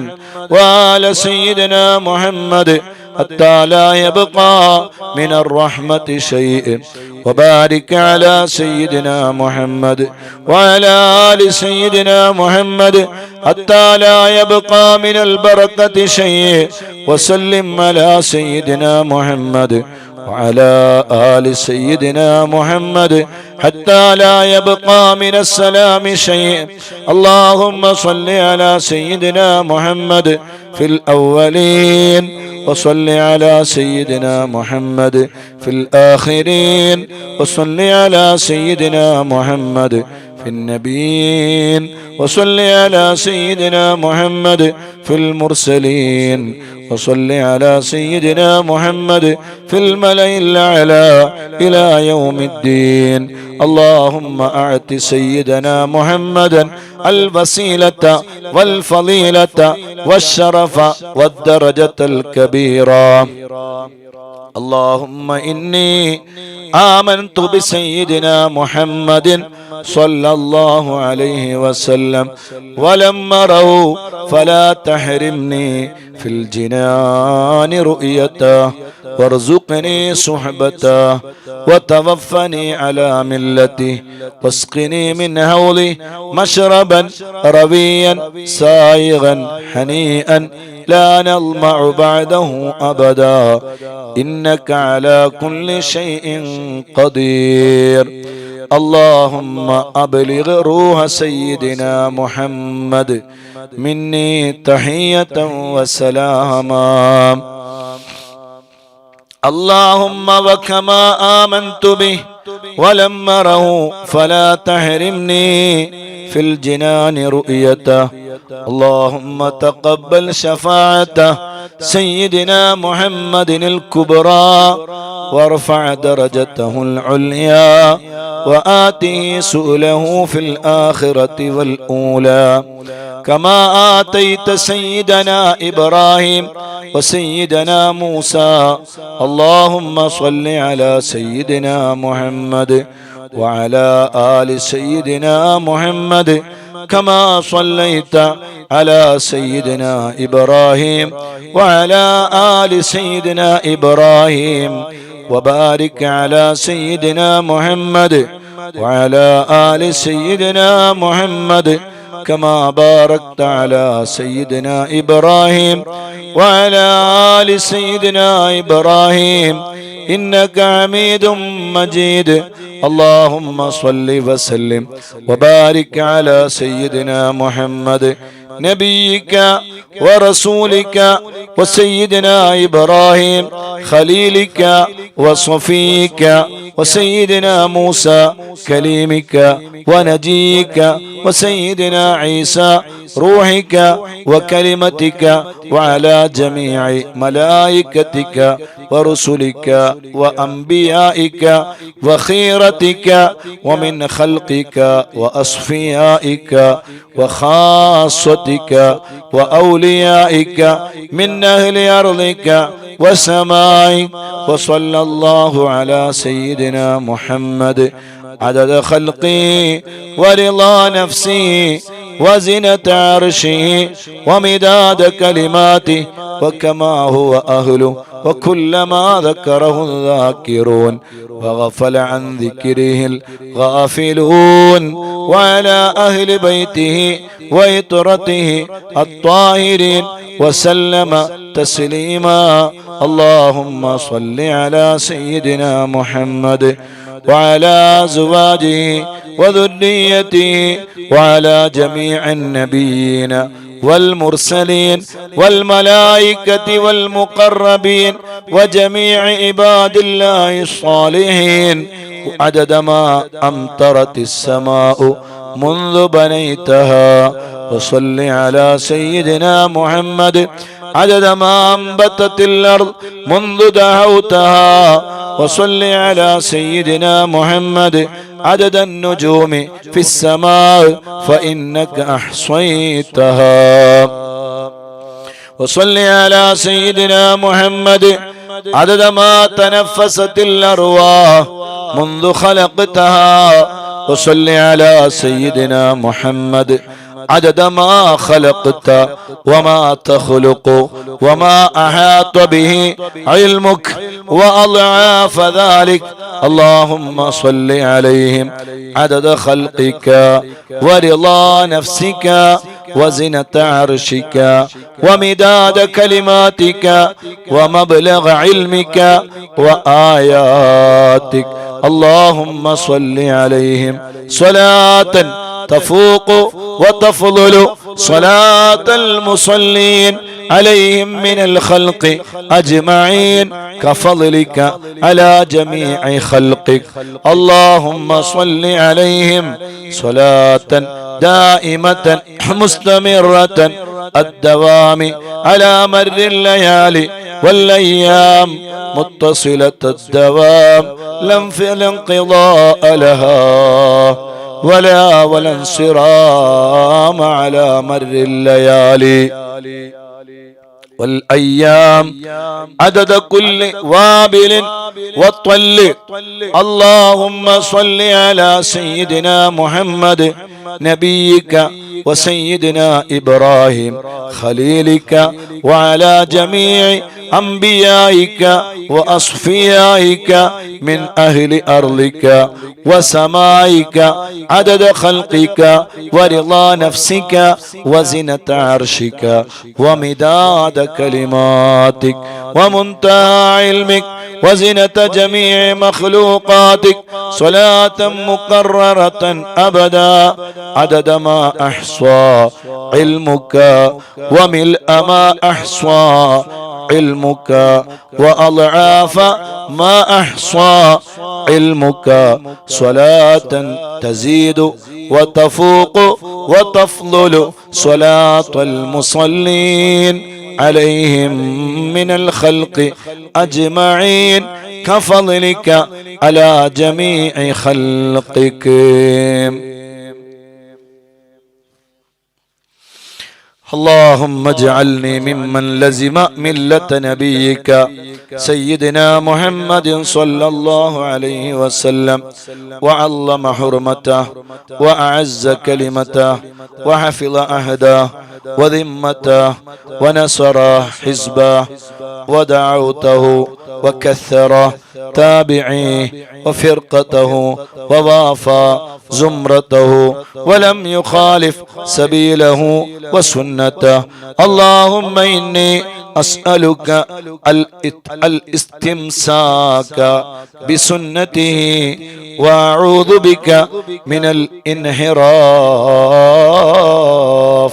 وآل سيدنا محمد حتى لا يبقى من الرحمة شيء. وبارك على سيدنا محمد وعلى آل سيدنا محمد حتى لا يبقى من البركة شيء. وسلم على سيدنا محمد وعلى آل سيدنا محمد حتى لا يبقى من السلام شيء. اللهم صل على سيدنا محمد في الأولين وصل على سيدنا محمد في الآخرين وصل على سيدنا محمد في النبيين وصل على سيدنا محمد في المرسلين وصل على سيدنا محمد في الملأ الأعلى إلى يوم الدين. اللهم أعط سيدنا محمدا الوسيلة والفضيلة والشرف والدرجة الكبيرة. اللهم إني آمنت بسيدنا محمد صلى الله عليه وسلم ولم أره فلا تحرمني في الجنان رؤيته وارزقني صحبته وتوفني على ملته واسقني من هوله مشربا رويا سائغا هنيئا لا نظمع بعده أبدا إنك على كل شيء قدير. اللهم أبلغ روح سيدنا محمد مني تحية وسلاما. اللهم وكما آمنت به ولم أره فلا تحرمني في الجنان رؤيته. اللهم تقبل شفاعة سيدنا محمد الكبرى وارفع درجته العليا وآته سؤله في الآخرة والأولى كما آتيت سيدنا إبراهيم وسيدنا موسى. اللهم صل على سيدنا محمد وعلى آل سيدنا محمد كما صليت على سيدنا إبراهيم وعلى آل سيدنا إبراهيم وبارك على سيدنا محمد وعلى آل سيدنا محمد كما باركت على سيدنا إبراهيم وعلى آل سيدنا إبراهيم إنك حميد مجيد. اللهم صل وسلم وبارك على سيدنا محمد نبيك ورسولك وسيدنا إبراهيم خليلك وصفيك وسيدنا موسى كليمك ونجيك وسيدنا عيسى روحك وكلمتك وعلى جميع ملائكتك ورسلك وأنبيائك وخيرتك ومن خلقك وأصفيائك وخاصتك وأوليائك من أهل أرضك وسمائك. وصلى الله على سيدنا محمد عدد خلقه ورضا نفسه وزنة عرشه ومداد كلماته وكما هو أهله وكلما ذكره الذاكرون وغفل عن ذكره الغافلون. وعلى أهل بيته وإطرته الطاهرين وسلم تسليما. اللهم صل على سيدنا محمد وعلى أزواجه وذريته وعلى جميع النبيين والمرسلين والملائكة والمقربين وجميع عباد الله الصالحين عدد ما أمطرت السماء منذ بنيتها. وصل على سيدنا محمد عدد ما أنبتت الأرض منذ دعوتها. وصل على سيدنا محمد عدد النجوم في السماء فإنك أحصيتها. وصل على سيدنا محمد عدد ما تنفست الأرواح منذ خلقتها. وصل على سيدنا محمد عدد ما خلقت وما تخلق وما أحاط به علمك وأضعاف ذلك. اللهم صل عليهم عدد خلقك ورضا نفسك وزنة عرشك ومداد كلماتك ومبلغ علمك وآياتك. اللهم صل عليهم صلاة تفوق وتفضل صلاة المصلين عليهم من الخلق أجمعين كفضلك على جميع خلقك. اللهم صل عليهم صلاة دائمة مستمرة الدوام على مر الليالي والأيام متصلة الدوام لا انقضاء لها ولا انصرام على مر الليالي والأيام عدد كل وابل وطل. اللهم صل على سيدنا محمد نبيك وسيدنا إبراهيم خليلك وعلى جميع أنبيائك وأصفيائك من أهل أرضك وسمائك عدد خلقك ورضا نفسك وزنة عرشك ومداد كلماتك ومنتهى علمك وزنة جميع مخلوقاتك صلاة مكررة أبدا عدد ما أحصى علمك وملء ما أحصى علمك وأضعاف ما أحصى علمك. صلاة تزيد وتفوق وتفضل صلاة المصلين عليهم من الخلق أجمعين كفضلك على جميع خلقك. اللهم اجعلني ممن لزم ملة نبيك سيدنا محمد صلى الله عليه وسلم وعظم حرمته وأعز كلمته وحفظ عهده وذمته ونصر حزبه ودعوته وكثر تابعيه وفرقته ووافى زمرته ولم يخالف سبيله وسنته. اللهم إني أسألك الاستمساك بسنته وأعوذ بك من الانحراف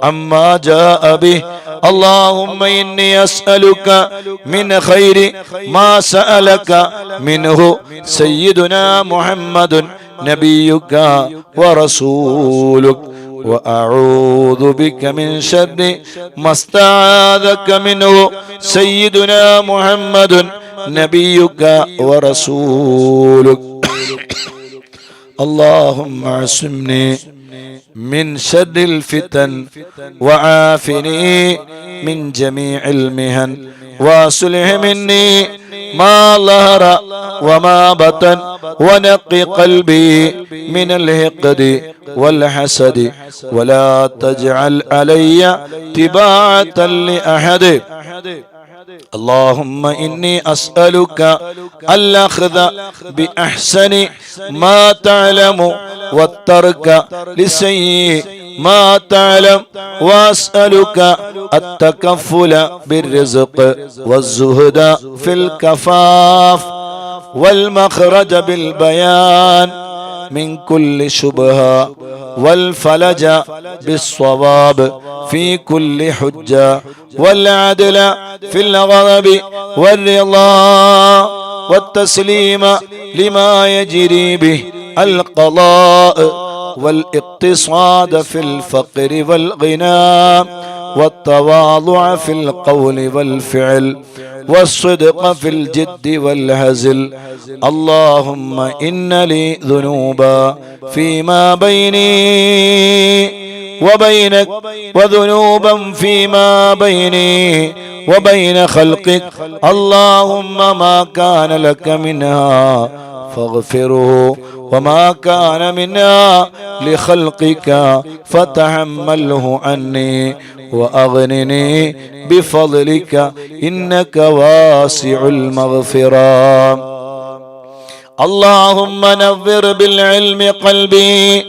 عما جاء به. اللهم إني أسألك من خير ما سألك منه سيدنا محمد نبيك ورسولك وأعوذ بك من شر ما استعاذك منه سيدنا محمد نبيك ورسولك اللهم اعصمني من شر الفتن وعافني من جميع المهن واصلح مني ما ظهر وما بطن ونقي قلبي من الحقد والحسد ولا تجعل علي تباعة لأحد اللهم إني أسألك الأخذ بأحسن ما تعلم والترك لسيء ما تعلم وأسألك التكفل بالرزق والزهد في الكفاف والمخرج بالبيان من كل شبهة والفلج بالصواب في كل حجة والعدل في الغضب والرضا والتسليم لما يجري به القضاء والاقتصاد في الفقر والغنى والتواضع في القول والفعل والصدق في الجد والهزل اللهم إن لي ذنوبا فيما بيني وبينك وذنوبا فيما بيني وبين خلقك اللهم ما كان لك منها فاغفره وما كان منها لخلقك فتحمله عني وأغنني بفضلك إنك واسع المغفرة اللهم نور بالعلم قلبي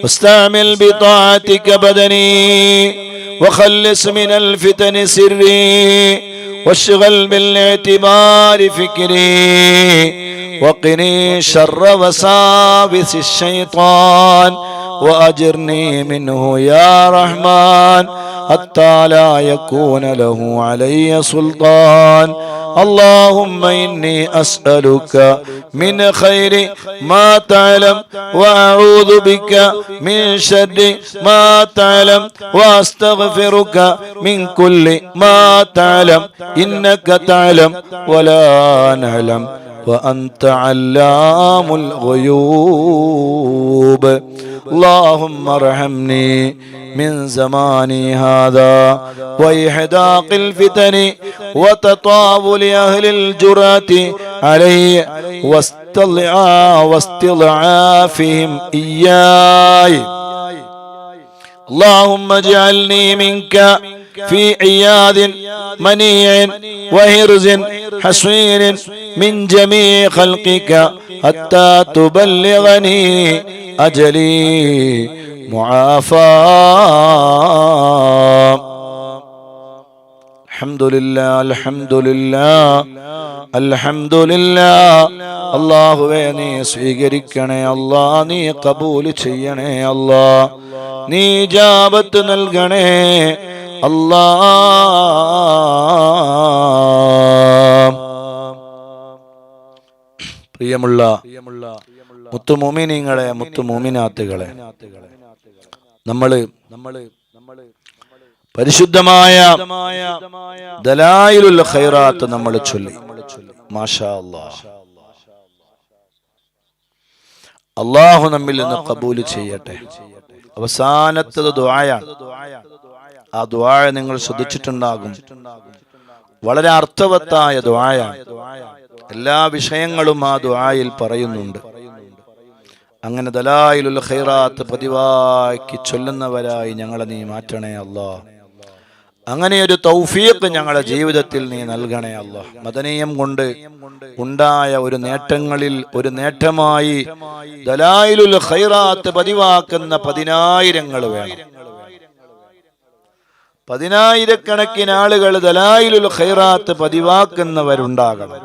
واستعمل بطاعتك بدني وخلص من الفتن سري واشغل بالاعتبار فكري وقني شر وساوس الشيطان وأجرني منه يا رحمن حتى لا يكون له علي سلطان اللهم إني أسألك من خير ما تعلم وأعوذ بك من شر ما تعلم وأستغفرك من كل ما تعلم إنك تعلم ولا نعلم وأنت علام الغيوب اللهم ارحمني من زماني هذا وإحداق الفتن وتطاول أهل الجرأة علي واستضعافهم إياي اللهم اجعلني منك في عياذ منيع وهرز حصين من جميع خلقك حتى تبلغني أجلي معافى الحمد لله الحمد لله الحمد لله അല്ലാഹുവേ നീ സ്വീകരിക്കണേ അല്ലാ നീ കബൂൽ ചെയ്യണേ അല്ലാ നീ ഇജാബത്ത് നൽകണേ അല്ലാ പ്രിയമുള്ള മുത്തുമോമിനീങ്ങളെ മുത്തുമോമിനാത്തുകളെ നമ്മള് പരിശുദ്ധമായ ദലായിലുൽ ഖൈറാത്ത് നമ്മൾ ചൊല്ലി മാഷാ അല്ലാഹ് അല്ലാഹു നമ്മിൽ നിന്ന് ഖബൂൽ ചെയ്യട്ടെ അവസാനത്തെ ദുആയാണ് ആ ദുആ നിങ്ങൾ ശ്രദ്ധിച്ചിട്ടുണ്ടാകും വളരെ അർത്ഥവത്തായ ദുആയാണ് എല്ലാ വിഷയങ്ങളും ആ ദുആയിൽ പറയുന്നുണ്ട് അങ്ങനെ ദലായിലുൽ ഖൈറാത്ത് പതിവാക്കി ചൊല്ലുന്നവരായി ഞങ്ങളെ നീ മാറ്റണേ അല്ലാഹ് അങ്ങനെ ഒരു തൗഫീഖ് ഞങ്ങളുടെ ജീവിതത്തിൽ നീ നൽകണേ അല്ലാഹ് മദനീയം കൊണ്ട് ഉണ്ടായ ഒരു നേട്ടങ്ങളിൽ ഒരു നേട്ടമായി ദലായിലുൽ ഖൈറാത്ത് പതിവാക്കുന്ന 10,000 വേണം പതിനായിരക്കണക്കിന് ആളുകൾ ദലായിലുൽ ഖൈറാത്ത് പതിവാക്കുന്നവരുണ്ടാകണം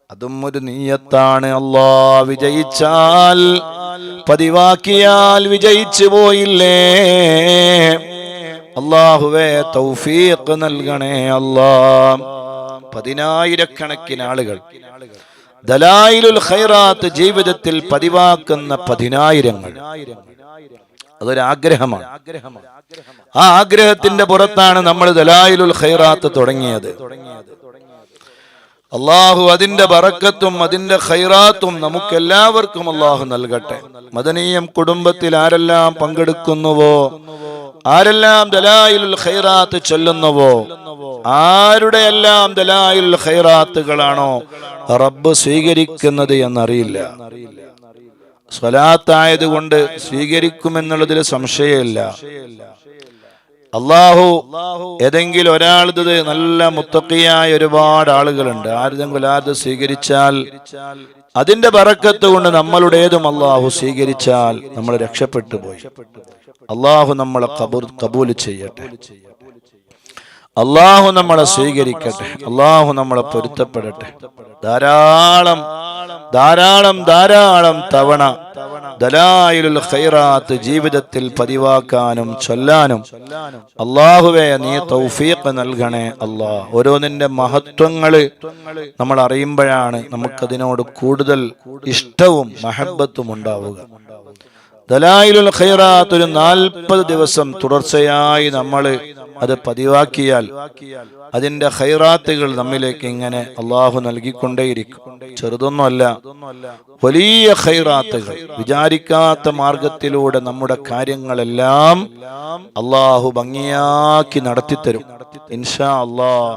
അതും ഒരു നിയ്യത്താണ് അല്ലാഹ് വിജയിച്ചാൽ പതിവാക്കിയാൽ വിജയിച്ചു പോയില്ലേ അല്ലാഹുവേ തൗഫീഖ് നൽകണേ അല്ലാഹ് പതിനായിരക്കണക്കിന് ആളുകൾ ദലായിലുൽ ഖൈറാത്ത് ജീവിതത്തിൽ പതിവാക്കുന്ന 10,000 അതൊരാഗ്രഹമാണ്. ആ ആഗ്രഹത്തിന്റെ പുറത്താണ് നമ്മൾ ദലായിലുൽ ഖൈറാത്ത് തുടങ്ങിയത്. അള്ളാഹു അതിന്റെ ബറക്കത്തും അതിന്റെ ഖൈറാത്തും നമുക്കെല്ലാവർക്കും അള്ളാഹു നൽകട്ടെ. മദനീയം കുടുംബത്തിൽ ആരെല്ലാം പങ്കെടുക്കുന്നുവോ, ആരെല്ലാം ദലായിലുൽ ഖൈറാത്ത് ചൊല്ലുന്നുവോ, ആരുടെയെല്ലാം ദലായിലുൽ ഖൈറാത്തുകളാണോ റബ്ബ് സ്വീകരിക്കുന്നത് എന്നറിയില്ല. സ്വലാത്തായതുകൊണ്ട് സ്വീകരിക്കുമെന്നുള്ളതിൽ സംശയമില്ല. അള്ളാഹു ഏതെങ്കിലും ഒരാളത് നല്ല മുത്തഖിയായ ഒരുപാട് ആളുകളുണ്ട്. ആരെങ്കിലും അത് സ്വീകരിച്ചാൽ അതിന്റെ ബറക്കത്ത് കൊണ്ട് നമ്മളുടേതും അള്ളാഹു സ്വീകരിച്ചാൽ നമ്മൾ രക്ഷപ്പെട്ടു പോയി. അള്ളാഹു നമ്മളെ കബൂൽ ചെയ്യട്ടെ. അള്ളാഹു നമ്മളെ സ്വീകരിക്കട്ടെ. അള്ളാഹു നമ്മളെ പൊരുത്തപ്പെടട്ടെ. ധാരാളം ധാരാളം ധാരാളം തവണ ദലായിലുൽ ഖൈറാത്ത് ജീവിതത്തിൽ പതിവാക്കാനും ചൊല്ലാനും അള്ളാഹുവേ നീ തൗഫീഖ് നൽകണേ അല്ലാഹ്. ഓരോന്നിന്റെ മഹത്വങ്ങള് നമ്മൾ അറിയുമ്പോഴാണ് നമുക്കതിനോട് കൂടുതൽ ഇഷ്ടവും മഹബത്തും ഉണ്ടാവുക. ദലായിലുൽ ഖൈറാത്ത് ഒരു 40 ദിവസം തുടർച്ചയായി നമ്മൾ അത് പതിവാക്കിയാൽ അതിന്റെ ഖൈറാത്തുകൾ നമ്മിലേക്ക് ഇങ്ങനെ അള്ളാഹു നൽകിക്കൊണ്ടേയിരിക്കും. ചെറുതൊന്നുമല്ല, വലിയ ഖൈറാത്തുകൾ. വിചാരിക്കാത്ത മാർഗത്തിലൂടെ നമ്മുടെ കാര്യങ്ങളെല്ലാം അള്ളാഹു ഭംഗിയാക്കി നടത്തിത്തരും ഇൻഷാ അല്ലാഹ്.